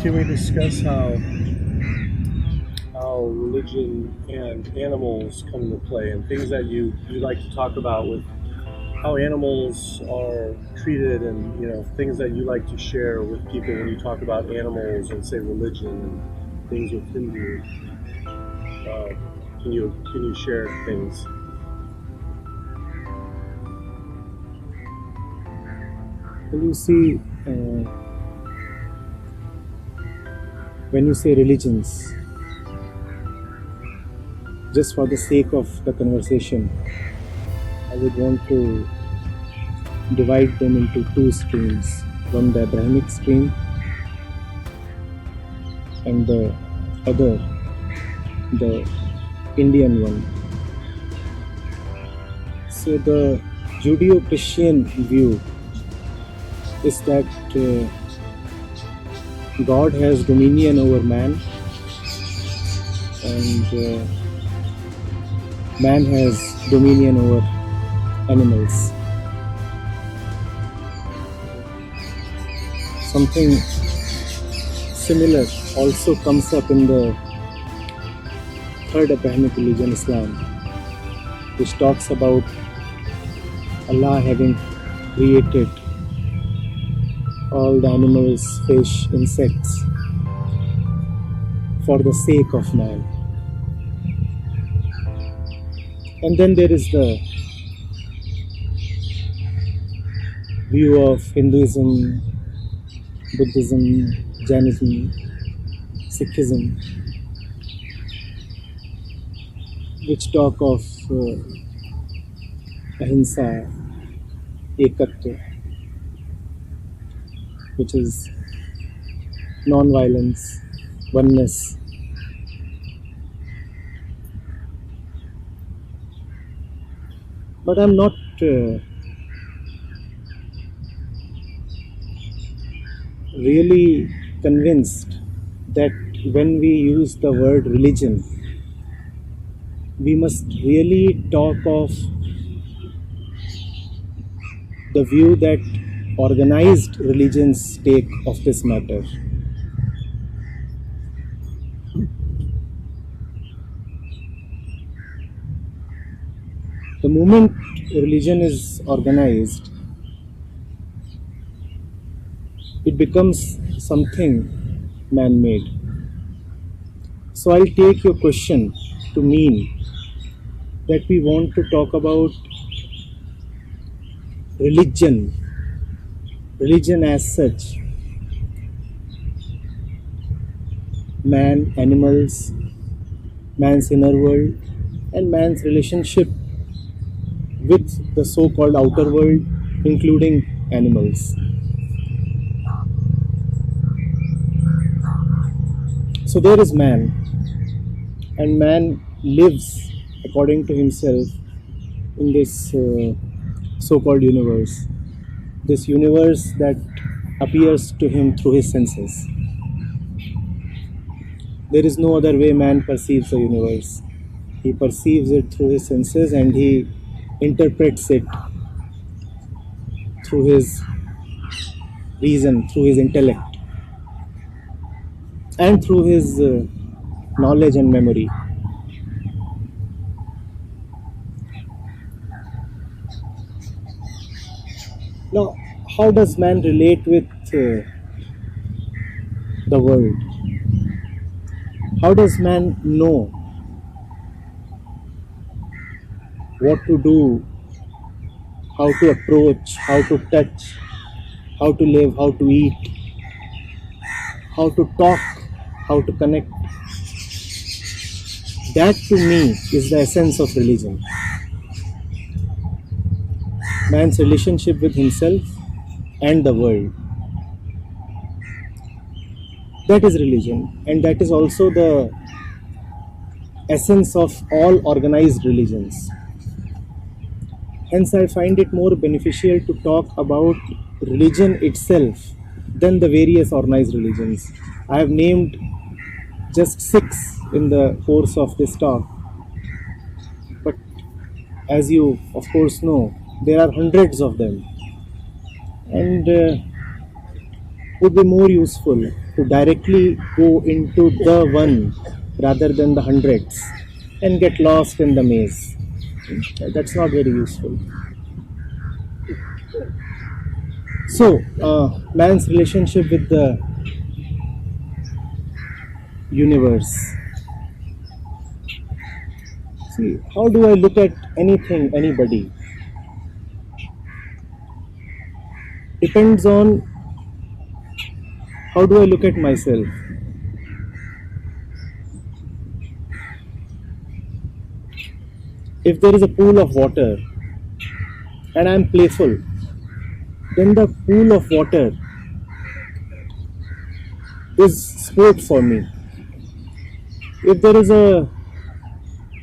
Can we discuss how religion and animals come into play and things that you like to talk about with how animals are treated and things that you like to share with people when you talk about animals and say religion and things with Hindu. Uh, can you share things? Well, you see, when you say religions, just for the sake of the conversation, I would want to divide them into two streams. One, the Abrahamic stream, and the other, the Indian one. So, the Judeo Christian view is that God has dominion over man, and man has dominion over animals. Something similar also comes up in the third Abrahamic religion, Islam, which talks about Allah having created all the animals, fish, insects for the sake of man. And then there is the view of Hinduism, Buddhism, Jainism, Sikhism, which talk of ahimsa, ekatva, which is non-violence, oneness. But I'm not really convinced that when we use the word religion, we must really talk of the view that organized religions take of this matter. The moment religion is organized, it becomes something man-made. So I'll take your question to mean that we want to talk about religion as such, man, animals, man's inner world, and man's relationship with the so-called outer world, including animals. So there is man, and man lives according to himself in this so-called universe. This universe that appears to him through his senses. There is no other way man perceives the universe. He perceives it through his senses and he interprets it through his reason, through his intellect, and through his knowledge and memory. Now, how does man relate with the world? How does man know what to do, how to approach, how to touch, how to live, how to eat, how to talk, how to connect? That to me is the essence of religion. Man's relationship with himself and the world. That is religion, and that is also the essence of all organized religions. Hence, I find it more beneficial to talk about religion itself than the various organized religions. I have named just 6 in the course of this talk, but as you of course know, there are hundreds of them, and would be more useful to directly go into the one rather than the hundreds and get lost in the maze. That's not very useful. So, man's relationship with the universe. See, how do I look at anything, anybody? Depends on how do I look at myself. If there is a pool of water and I am playful, then the pool of water is sport for me. If there is a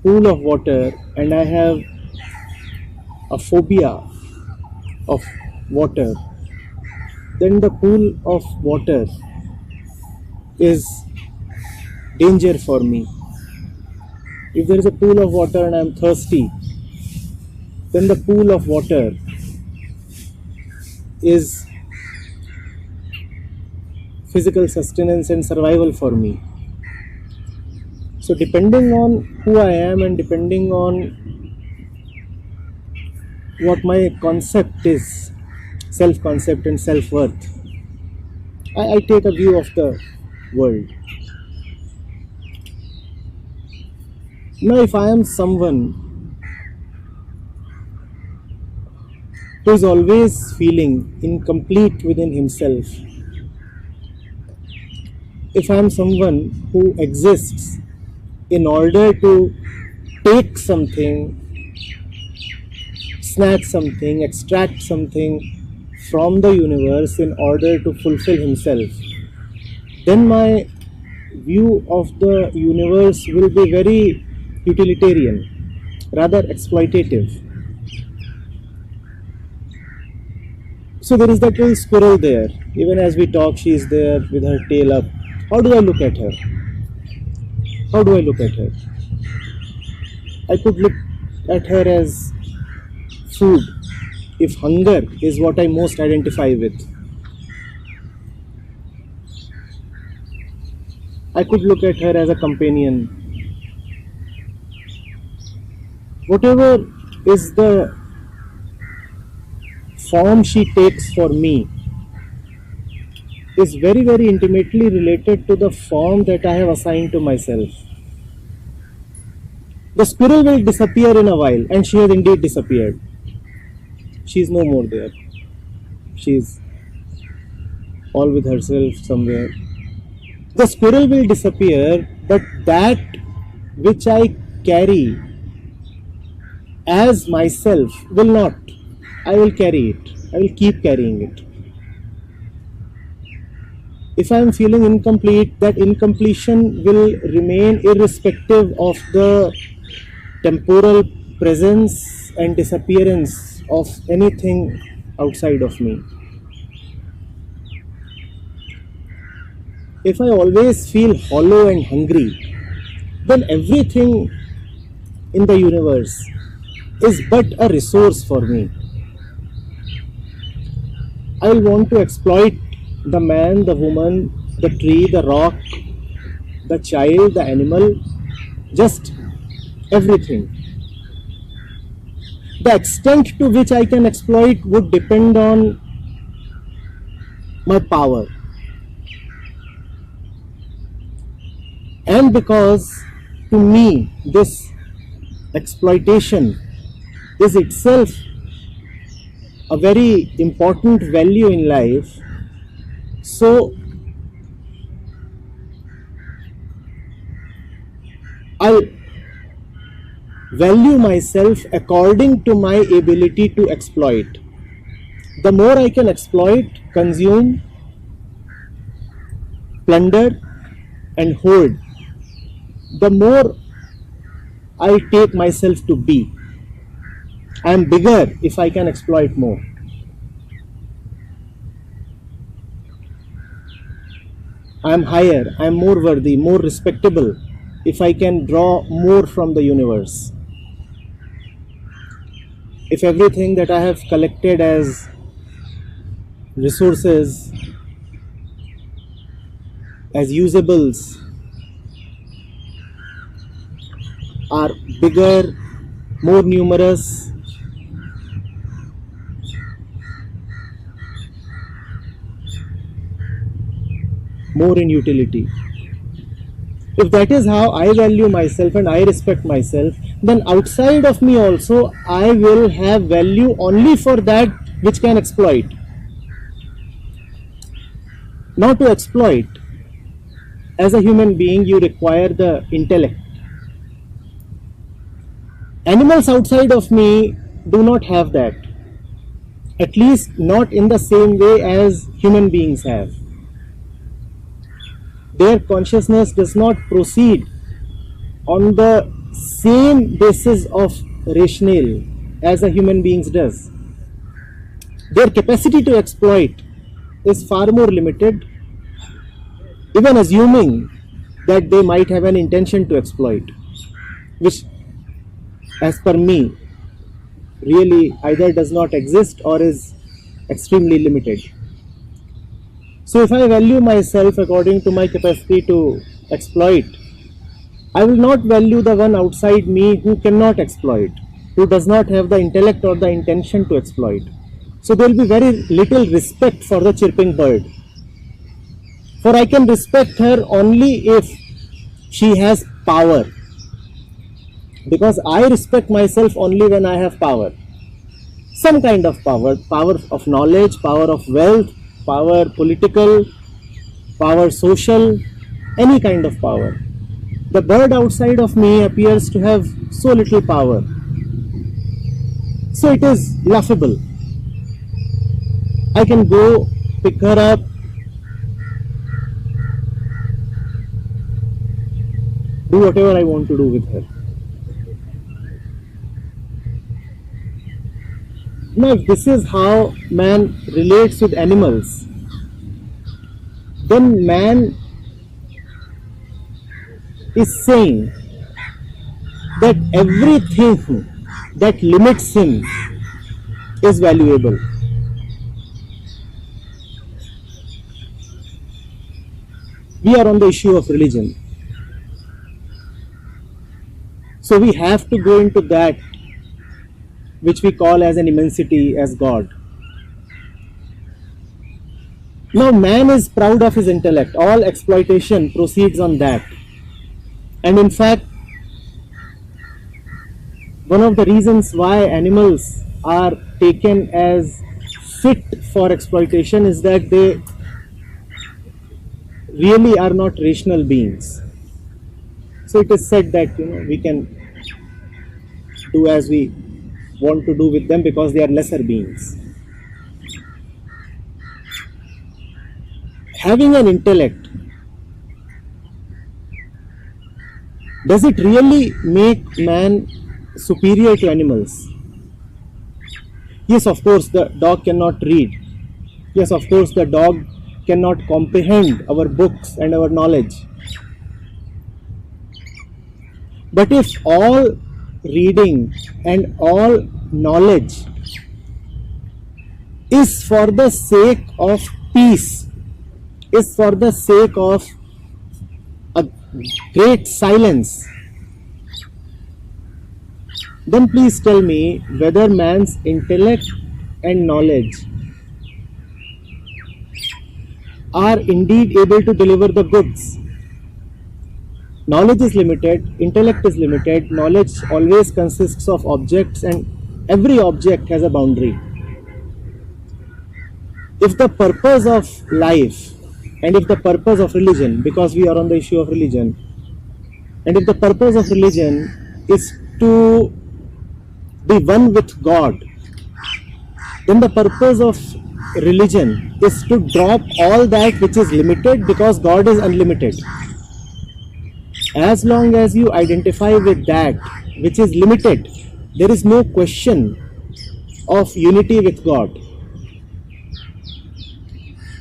pool of water and I have a phobia of water, then the pool of water is danger for me. If there is a pool of water and I am thirsty, then the pool of water is physical sustenance and survival for me. So depending on who I am and depending on what my concept is, self-concept and self-worth, I take a view of the world. Now if I am someone who is always feeling incomplete within himself, if I am someone who exists in order to take something, snatch something, extract something from the universe in order to fulfill himself, then my view of the universe will be very utilitarian, rather exploitative. So there is that little squirrel there. Even as we talk, she is there with her tail up. How do I look at her? How do I look at her? I could look at her as food, if hunger is what I most identify with. I could look at her as a companion. Whatever is the form she takes for me is very, very intimately related to the form that I have assigned to myself. The squirrel will disappear in a while, and she has indeed disappeared. She is no more there. She is all with herself somewhere. The squirrel will disappear, but that which I carry as myself will not. I will carry it. I will keep carrying it. If I am feeling incomplete, that incompletion will remain irrespective of the temporal presence and disappearance of anything outside of me. If I always feel hollow and hungry, then everything in the universe is but a resource for me. I will want to exploit the man, the woman, the tree, the rock, the child, the animal, just everything. The extent to which I can exploit would depend on my power. And because to me this exploitation is itself a very important value in life, so I value myself according to my ability to exploit. The more I can exploit, consume, plunder and hold, the more I take myself to be. I am bigger if I can exploit more. I am higher, I am more worthy, more respectable if I can draw more from the universe. If everything that I have collected as resources as usables are bigger, more numerous, more in utility. If that is how I value myself and I respect myself, then outside of me also I will have value only for that which can exploit. Not to exploit. As a human being, you require the intellect. Animals outside of me do not have that. At least not in the same way as human beings have. Their consciousness does not proceed on the same basis of rationale as a human being's does. Their capacity to exploit is far more limited, even assuming that they might have an intention to exploit, which, as per me, really either does not exist or is extremely limited. So if I value myself according to my capacity to exploit, I will not value the one outside me who cannot exploit, who does not have the intellect or the intention to exploit. So there will be very little respect for the chirping bird. For I can respect her only if she has power. Because I respect myself only when I have power. Some kind of power, power of knowledge, power of wealth, power political, power social, any kind of power. The bird outside of me appears to have so little power. So it is laughable. I can go pick her up, do whatever I want to do with her. Now, if this is how man relates with animals, then man is saying that everything that limits him is valuable. We are on the issue of religion. So we have to go into that which we call as an immensity, as God. Now man is proud of his intellect. All exploitation proceeds on that. And in fact, one of the reasons why animals are taken as fit for exploitation is that they really are not rational beings. So it is said that we can do as we want to do with them because they are lesser beings. Having an intellect, does it really make man superior to animals? Yes, of course, the dog cannot read. Yes, of course, the dog cannot comprehend our books and our knowledge. But if all reading and all knowledge is for the sake of peace, is for the sake of a great silence, then please tell me whether man's intellect and knowledge are indeed able to deliver the goods. Knowledge is limited, intellect is limited, knowledge always consists of objects and every object has a boundary. If the purpose of life and if the purpose of religion, because we are on the issue of religion, and if the purpose of religion is to be one with God, then the purpose of religion is to drop all that which is limited because God is unlimited. As long as you identify with that which is limited, there is no question of unity with God.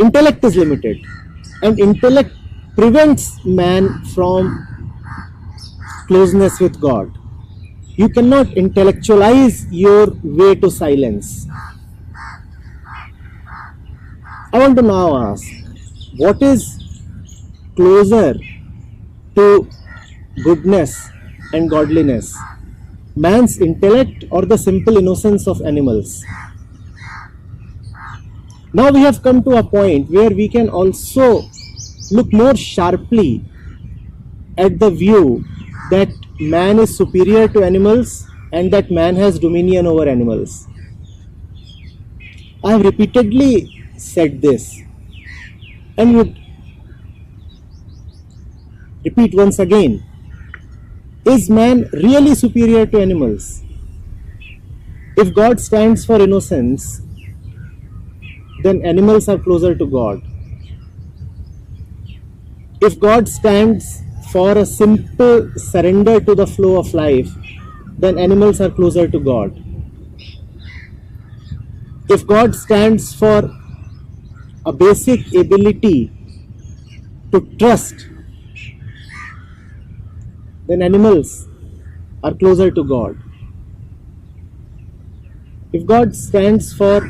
Intellect is limited, and intellect prevents man from closeness with God. You cannot intellectualize your way to silence. I want to now ask, what is closer to goodness and godliness? Man's intellect or the simple innocence of animals? Now we have come to a point where we can also look more sharply at the view that man is superior to animals and that man has dominion over animals. I have repeatedly said this and would repeat once again. Is man really superior to animals? If God stands for innocence, then animals are closer to God. If God stands for a simple surrender to the flow of life, then animals are closer to God. If God stands for a basic ability to trust, then animals are closer to God. If God stands for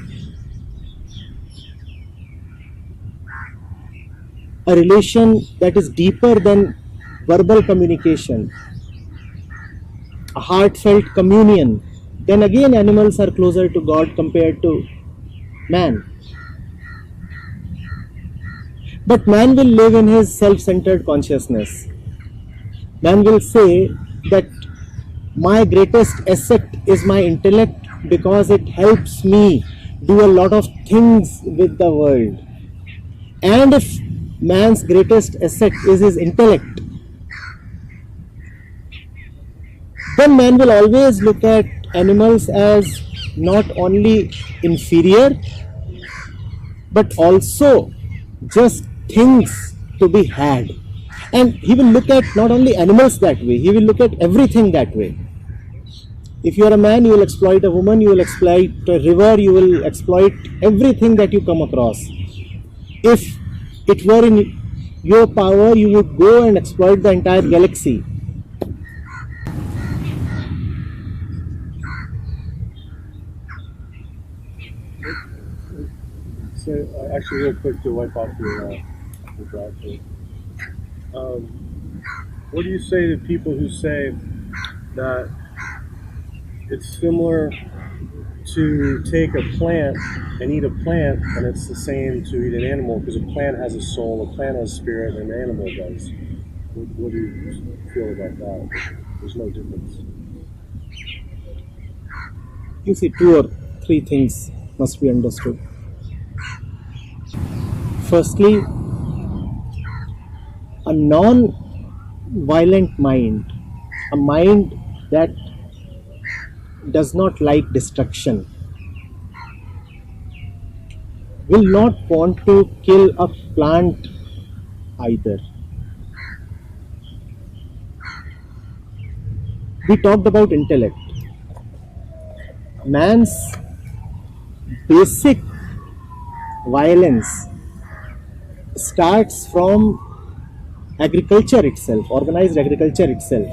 a relation that is deeper than verbal communication, a heartfelt communion, then again animals are closer to God compared to man. But man will live in his self-centered consciousness. Man will say that my greatest asset is my intellect because it helps me do a lot of things with the world. And if man's greatest asset is his intellect, then man will always look at animals as not only inferior but also just things to be had. And he will look at not only animals that way, he will look at everything that way. If you are a man, you will exploit a woman, you will exploit a river, you will exploit everything that you come across. If it were in your power, you would go and exploit the entire galaxy. So, actually, real quick to wipe off your drive. What do you say to people who say that it's similar to take a plant and eat a plant, and it's the same to eat an animal because a plant has a soul, a plant has spirit, and an animal does? What do you feel about that? There's no difference. You see, 2 or 3 things must be understood. Firstly, a non-violent mind, a mind that does not like destruction, will not want to kill a plant either. We talked about intellect. Man's basic violence starts from agriculture itself, organized agriculture itself.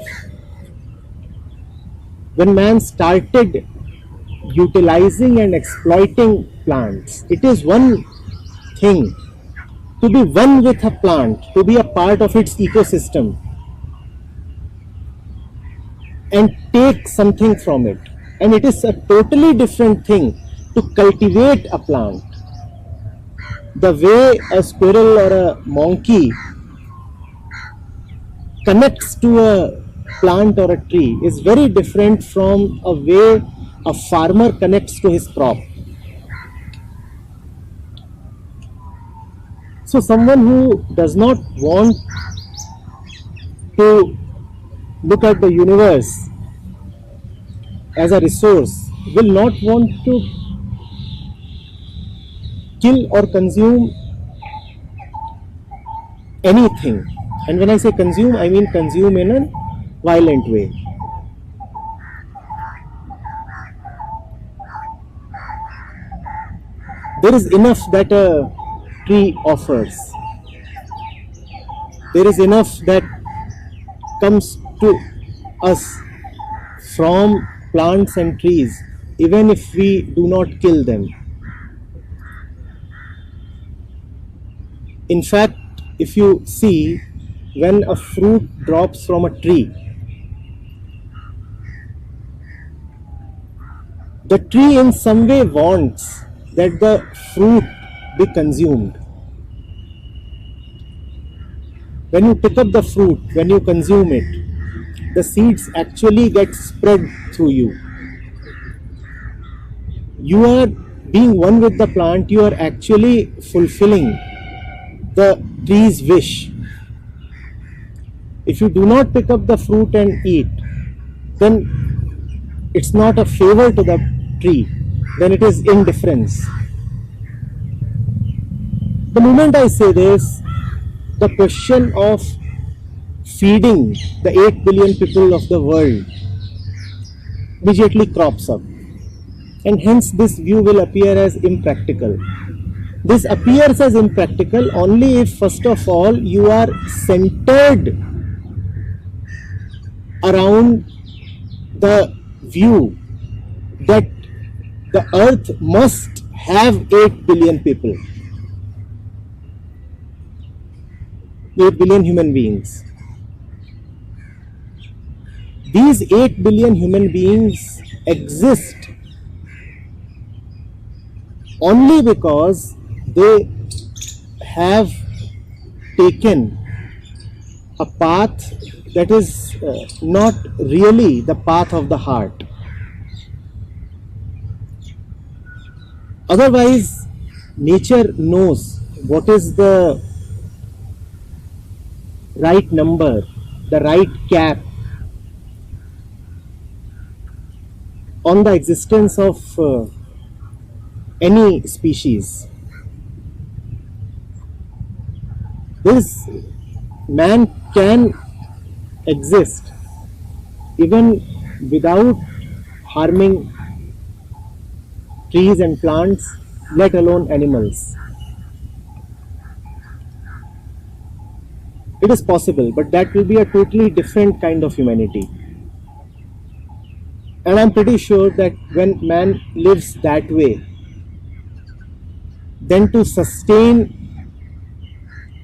When man started utilizing and exploiting plants, it is one thing to be one with a plant, to be a part of its ecosystem and take something from it. And it is a totally different thing to cultivate a plant. The way a squirrel or a monkey connects to a plant or a tree is very different from a way a farmer connects to his crop. So someone who does not want to look at the universe as a resource will not want to kill or consume anything. And when I say consume, I mean consume in a violent way. There is enough that a tree offers. There is enough that comes to us from plants and trees, even if we do not kill them. In fact, if you see, when a fruit drops from a tree, the tree in some way wants that the fruit be consumed. When you pick up the fruit, when you consume it, the seeds actually get spread through you. You are being one with the plant, you are actually fulfilling the tree's wish. If you do not pick up the fruit and eat, then it's not a favor to the tree, then it is indifference. The moment I say this, the question of feeding the 8 billion people of the world immediately crops up, and hence this view will appear as impractical. This appears as impractical only if, first of all, you are centered around the view that the earth must have 8 billion people, 8 billion human beings. These 8 billion human beings exist only because they have taken a path that is not really the path of the heart. Otherwise, nature knows what is the right number, the right cap on the existence of any species. This man can exist even without harming trees and plants, let alone animals. It is possible, but that will be a totally different kind of humanity. And I'm pretty sure that when man lives that way, then to sustain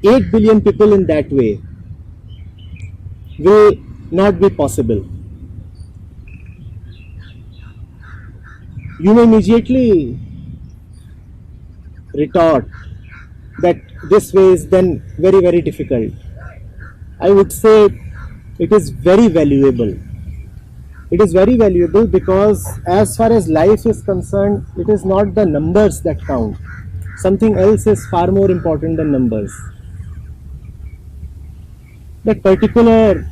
8 billion people in that way will not be possible. You may immediately retort that this way is then very, very difficult. I would say it is very valuable. It is very valuable because, as far as life is concerned, it is not the numbers that count. Something else is far more important than numbers. That particular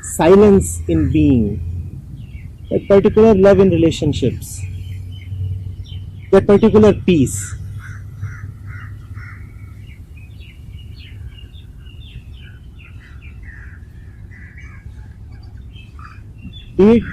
silence in being, that particular love in relationships, that particular peace. Be it